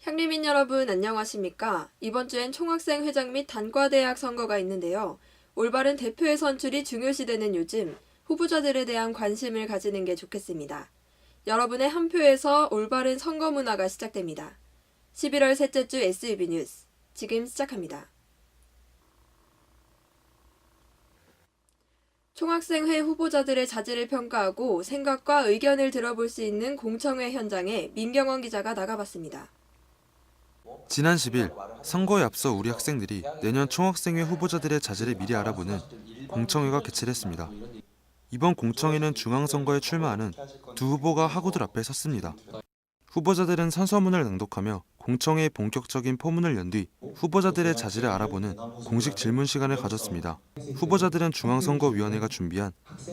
향리민 여러분 안녕하십니까? 이번 주엔 총학생 회장 및 단과대학 선거가 있는데요. 올바른 대표의 선출이 중요시되는 요즘 후보자들에 대한 관심을 가지는 게 좋겠습니다. 여러분의 한 표에서 올바른 선거 문화가 시작됩니다. 11월 셋째 주 SUB 뉴스 지금 시작합니다. 총학생회 후보자들의 자질을 평가하고 생각과 의견을 들어볼 수 있는 공청회 현장에 민경원 기자가 나가봤습니다. 지난 10일 선거에 앞서 우리 학생들이 내년 총학생회 후보자들의 자질을 미리 알아보는 공청회가 개최를 했습니다. 이번 공청회는 중앙선거에 출마하는 두 후보가 학우들 앞에 섰습니다. 후보자들은 선서문을 낭독하며 공청회의 본격적인 포문을 연 뒤 후보자들의 자질을 알아보는 공식 질문 시간을 가졌습니다. 후보자들은 중앙선거위원회가 준비한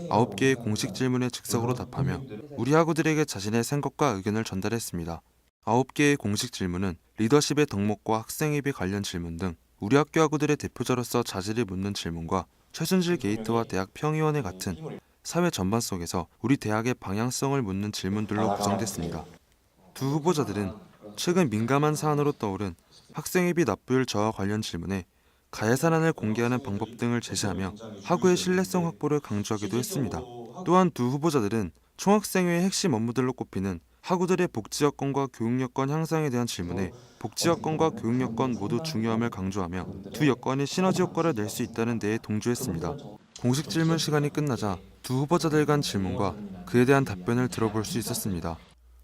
9개의 공식 질문에 즉석으로 답하며 우리 학우들에게 자신의 생각과 의견을 전달했습니다. 9개의 공식 질문은 리더십의 덕목과 학생회비 관련 질문 등 우리 학교 학우들의 대표자로서 자질을 묻는 질문과 최순실 게이트와 대학 평의원회 같은 사회 전반 속에서 우리 대학의 방향성을 묻는 질문들로 구성됐습니다. 두 후보자들은 최근 민감한 사안으로 떠오른 학생회비 납부율 저하 관련 질문에 가해사안을 공개하는 방법 등을 제시하며 학우의 신뢰성 확보를 강조하기도 했습니다. 또한 두 후보자들은 총학생회의 핵심 업무들로 꼽히는 학우들의 복지 여건과 교육 여건 향상에 대한 질문에 복지 여건과 교육 여건 모두 중요함을 강조하며 두 여건이 시너지 효과를 낼 수 있다는 데에 동조했습니다. 공식 질문 시간이 끝나자 두 후보자들 간 질문과 그에 대한 답변을 들어볼 수 있었습니다.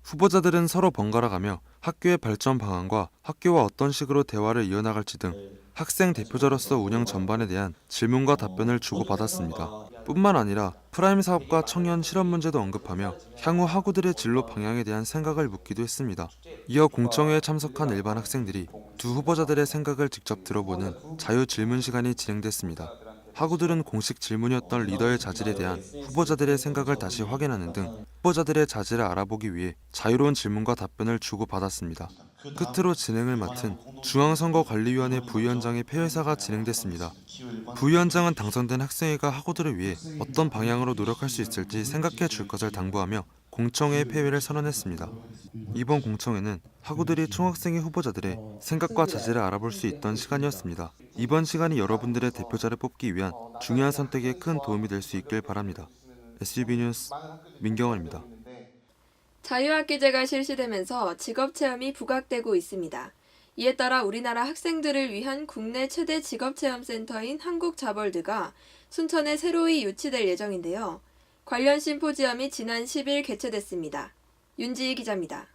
후보자들은 서로 번갈아가며 학교의 발전 방안과 학교와 어떤 식으로 대화를 이어나갈지 등 학생 대표자로서 운영 전반에 대한 질문과 답변을 주고받았습니다. 뿐만 아니라 프라임 사업과 청년 실업 문제도 언급하며 향후 학우들의 진로 방향에 대한 생각을 묻기도 했습니다. 이어 공청회에 참석한 일반 학생들이 두 후보자들의 생각을 직접 들어보는 자유 질문 시간이 진행됐습니다. 학우들은 공식 질문이었던 리더의 자질에 대한 후보자들의 생각을 다시 확인하는 등 후보자들의 자질을 알아보기 위해 자유로운 질문과 답변을 주고받았습니다. 끝으로 진행을 맡은 중앙선거관리위원회 부위원장의 폐회사가 진행됐습니다. 부위원장은 당선된 학생회가 학우들을 위해 어떤 방향으로 노력할 수 있을지 생각해 줄 것을 당부하며 공청회의 폐회를 선언했습니다. 이번 공청회는 학우들이 총학생회 후보자들의 생각과 자질을 알아볼 수 있던 시간이었습니다. 이번 시간이 여러분들의 대표자를 뽑기 위한 중요한 선택에 큰 도움이 될 수 있길 바랍니다. SUB 뉴스 민경원입니다. 자유학기제가 실시되면서 직업체험이 부각되고 있습니다. 이에 따라 우리나라 학생들을 위한 국내 최대 직업체험센터인 한국자벌드가 순천에 새로이 유치될 예정인데요. 관련 심포지엄이 지난 10일 개최됐습니다. 윤지희 기자입니다.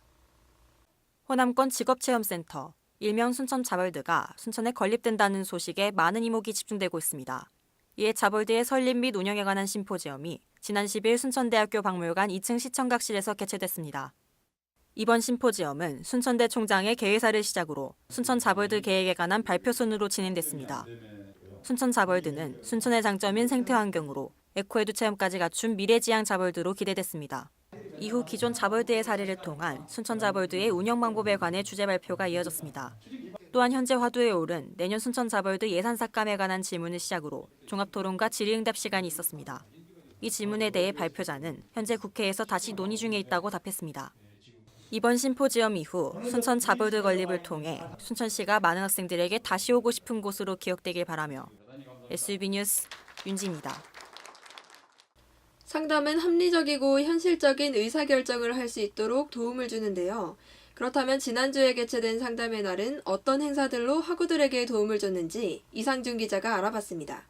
호남권 직업체험센터, 일명 순천자벌드가 순천에 건립된다는 소식에 많은 이목이 집중되고 있습니다. 이에 자벌드의 설립 및 운영에 관한 심포지엄이 지난 10일 순천대학교 박물관 2층 시청각실에서 개최됐습니다. 이번 심포지엄은 순천대 총장의 개회사를 시작으로 순천자벌드 계획에 관한 발표순으로 진행됐습니다. 순천자벌드는 순천의 장점인 생태환경으로 에코에듀 체험까지 갖춘 미래지향 자벌드로 기대됐습니다. 이후 기존 자벌드의 사례를 통한 순천자벌드의 운영 방법에 관해 주제 발표가 이어졌습니다. 또한 현재 화두에 오른 내년 순천자벌드 예산 삭감에 관한 질문을 시작으로 종합토론과 질의응답 시간이 있었습니다. 이 질문에 대해 발표자는 현재 국회에서 다시 논의 중에 있다고 답했습니다. 이번 심포지엄 이후 순천 자벌드 건립을 통해 순천시가 많은 학생들에게 다시 오고 싶은 곳으로 기억되길 바라며 SUB 뉴스 윤지입니다. 상담은 합리적이고 현실적인 의사결정을 할 수 있도록 도움을 주는데요. 그렇다면 지난주에 개최된 상담의 날은 어떤 행사들로 학우들에게 도움을 줬는지 이상준 기자가 알아봤습니다.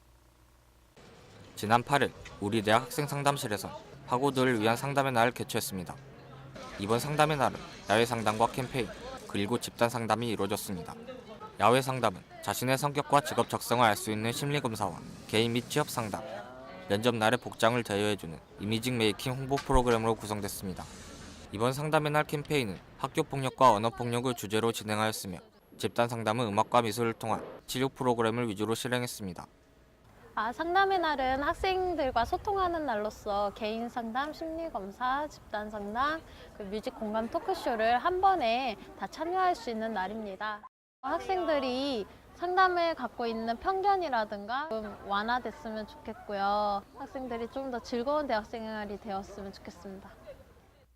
지난 8일 우리 대학 학생 상담실에선 학우들을 위한 상담의 날을 개최했습니다. 이번 상담의 날은 야외 상담과 캠페인, 그리고 집단 상담이 이루어졌습니다. 야외 상담은 자신의 성격과 직업 적성을 알 수 있는 심리검사와 개인 및 취업 상담, 면접 날의 복장을 대여해주는 이미징 메이킹 홍보 프로그램으로 구성됐습니다. 이번 상담의 날 캠페인은 학교폭력과 언어폭력을 주제로 진행하였으며 집단 상담은 음악과 미술을 통한 치료 프로그램을 위주로 실행했습니다. 상담의 날은 학생들과 소통하는 날로서 개인 상담, 심리 검사, 집단 상담, 뮤직 공감 토크쇼를 한 번에 다 참여할 수 있는 날입니다. 학생들이 상담을 갖고 있는 편견이라든가 좀 완화됐으면 좋겠고요. 학생들이 좀 더 즐거운 대학생활이 되었으면 좋겠습니다.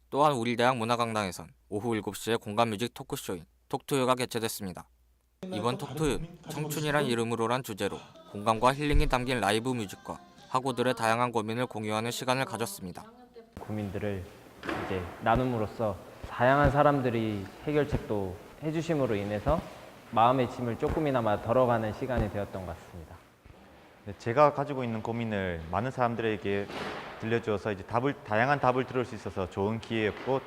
또한 우리 대학 문화강당에선 오후 7시에 공감 뮤직 토크쇼인 톡투유가 개최됐습니다. 이번 톡투유 청춘이란 이름으로란 주제로 공감과 힐링이 담긴 라이브 뮤직과 학우들의 다양한 고민을 공유하는 시간을 가졌습니다. 고민들을 이제 나눔으로써 다양한 사람들이 해결책도 해주심으로 인해서 마음의 짐을 조금이나마 덜어가는 시간이 되었던 것 같습니다. 제가 가지고 있는 고민을 많은 사람들에게 들려주어서 이제 다양한 답을 들을 수 있어서 좋은 기회였고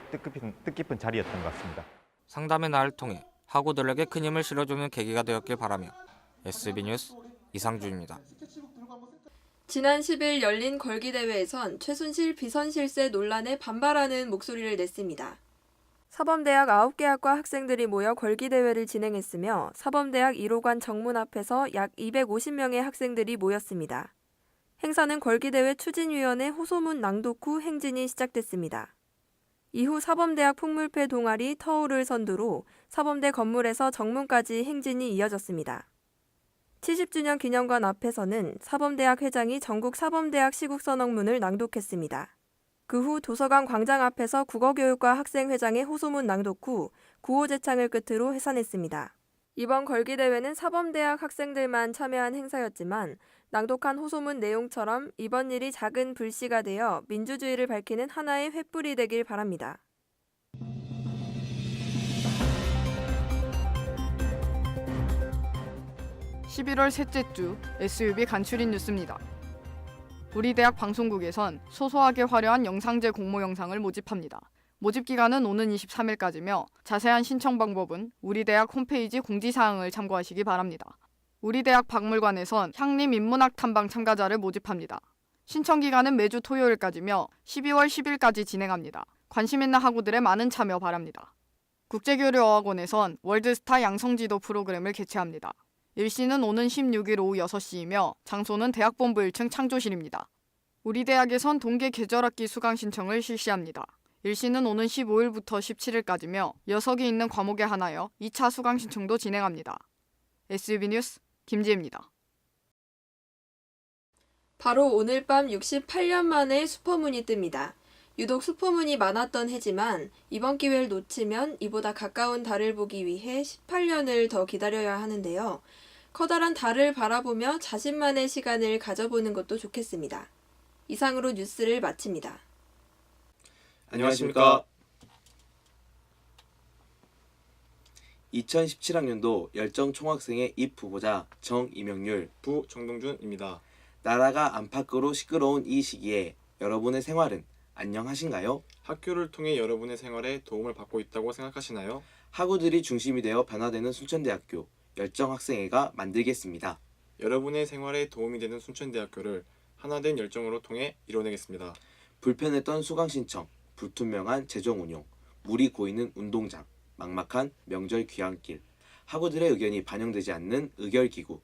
뜻깊은 자리였던 것 같습니다. 상담의 날을 통해 학우들에게 큰 힘을 실어주는 계기가 되었길 바라며 SB뉴스 이상주입니다. 지난 10일 열린 걸기대회에선 최순실 비선실세 논란에 반발하는 목소리를 냈습니다. 사범대학 9개 학과 학생들이 모여 걸기대회를 진행했으며 사범대학 1호관 정문 앞에서 약 250명의 학생들이 모였습니다. 행사는 걸기대회 추진위원회 호소문 낭독 후 행진이 시작됐습니다. 이후 사범대학 풍물패 동아리 터울을 선두로 사범대 건물에서 정문까지 행진이 이어졌습니다. 70주년 기념관 앞에서는 사범대학 회장이 전국 사범대학 시국선언문을 낭독했습니다. 그 후 도서관 광장 앞에서 국어교육과 학생회장의 호소문 낭독 후 구호제창을 끝으로 해산했습니다. 이번 걸기대회는 사범대학 학생들만 참여한 행사였지만 낭독한 호소문 내용처럼 이번 일이 작은 불씨가 되어 민주주의를 밝히는 하나의 횃불이 되길 바랍니다. (11월) 셋째 주 SUB 간추린 뉴스입니다. 우리 대학 방송국에선 소소하게 화려한 영상제 공모 영상을 모집합니다. 모집 기간은 오는 23일까지며 자세한 신청 방법은 우리 대학 홈페이지 공지사항을 참고하시기 바랍니다. 우리 대학 박물관에선 향림 인문학 탐방 참가자를 모집합니다. 신청 기간은 매주 토요일까지며 12월 10일까지 진행합니다. 관심 있는 학우들의 많은 참여 바랍니다. 국제교류어학원에선 월드스타 양성지도 프로그램을 개최합니다. 일시는 오는 16일 오후 6시이며 장소는 대학본부 1층 창조실입니다. 우리 대학에선 동계 계절학기 수강 신청을 실시합니다. 일시는 오는 15일부터 17일까지며 6기 있는 과목에 한하여 2차 수강 신청도 진행합니다. SUB뉴스 김지혜입니다. 바로 오늘 밤 68년 만에 슈퍼문이 뜹니다. 유독 슈퍼문이 많았던 해지만 이번 기회를 놓치면 이보다 가까운 달을 보기 위해 18년을 더 기다려야 하는데요. 커다란 달을 바라보며 자신만의 시간을 가져보는 것도 좋겠습니다. 이상으로 뉴스를 마칩니다. 안녕하십니까. 2017학년도 열정 총학생회 입 후보자 정이명률, 부 정동준입니다. 나라가 안팎으로 시끄러운 이 시기에 여러분의 생활은 안녕하신가요? 학교를 통해 여러분의 생활에 도움을 받고 있다고 생각하시나요? 학우들이 중심이 되어 변화되는 순천대학교 열정학생회가 만들겠습니다. 여러분의 생활에 도움이 되는 순천대학교를 하나된 열정으로 통해 이뤄내겠습니다. 불편했던 수강 신청, 불투명한 재정 운용, 물이 고이는 운동장, 막막한 명절 귀향길, 학우들의 의견이 반영되지 않는 의결기구,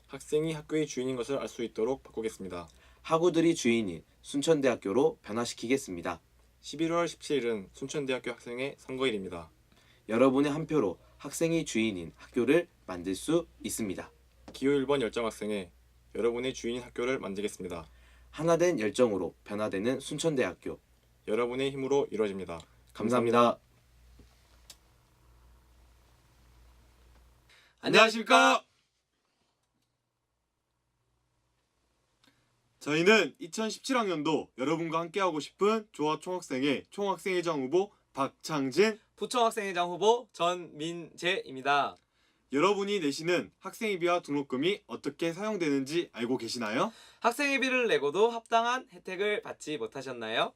학생이 학교의 주인인 것을 알 수 있도록 바꾸겠습니다. 학우들이 주인인 순천대학교로 변화시키겠습니다. 11월 17일은 순천대학교 학생회 선거일입니다. 여러분의 한 표로 학생이 주인인 학교를 만들 수 있습니다. 기호 1번 열정학생회, 여러분의 주인인 학교를 만들겠습니다. 하나된 열정으로 변화되는 순천대학교, 여러분의 힘으로 이루어집니다. 감사합니다. 안녕하십니까. 저희는 2017학년도 여러분과 함께하고 싶은 조합총학생회 총학생회장 후보 박창진, 부총학생회장 후보 전민재입니다. 여러분이 내시는 학생회비와 등록금이 어떻게 사용되는지 알고 계시나요? 학생회비를 내고도 합당한 혜택을 받지 못하셨나요?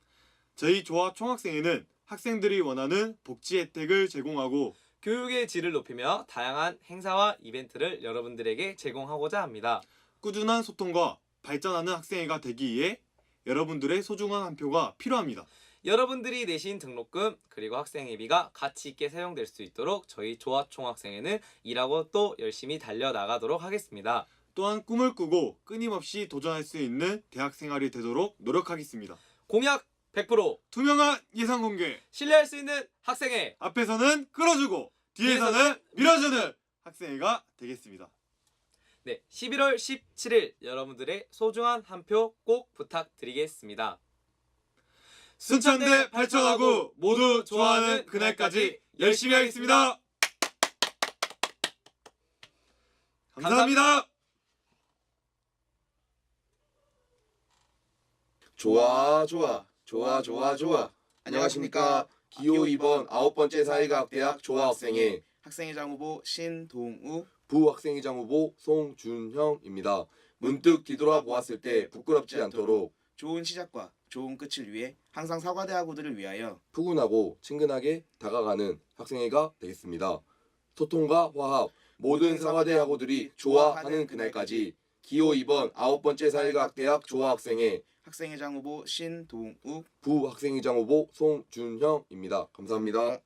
저희 조합총학생회는 학생들이 원하는 복지 혜택을 제공하고 교육의 질을 높이며 다양한 행사와 이벤트를 여러분들에게 제공하고자 합니다. 꾸준한 소통과 발전하는 학생회가 되기 위해 여러분들의 소중한 한 표가 필요합니다. 여러분들이 내신 등록금 그리고 학생회비가 가치 있게 사용될 수 있도록 저희 조합총학생회는 일하고 또 열심히 달려나가도록 하겠습니다. 또한 꿈을 꾸고 끊임없이 도전할 수 있는 대학생활이 되도록 노력하겠습니다. 공약 100%! 투명한 예산 공개! 신뢰할 수 있는 학생회! 앞에서는 끌어주고 뒤에서는 밀어주는 학생회가 되겠습니다. 네, 11월 17일 여러분들의 소중한 한 표 꼭 부탁드리겠습니다. 순천대 발전하고 모두 좋아하는 그날까지 열심히 하겠습니다. 감사합니다. 좋아. 안녕하십니까. 기호 2번 9번째 사회과학대학 조화학생회 학생회장 후보 신동우, 부학생회장 후보 송준형입니다. 문득 뒤돌아 보았을 때 부끄럽지 않도록 좋은 시작과 좋은 끝을 위해 항상 사과대학우들을 위하여 푸근하고 친근하게 다가가는 학생회가 되겠습니다. 소통과 화합, 모든 사과대 학우들이 좋아하는 그날까지 기호 2번 9번째 사회과학대학 조화학생회 학생회장 후보 신동우, 부학생회장 후보 송준형입니다. 감사합니다.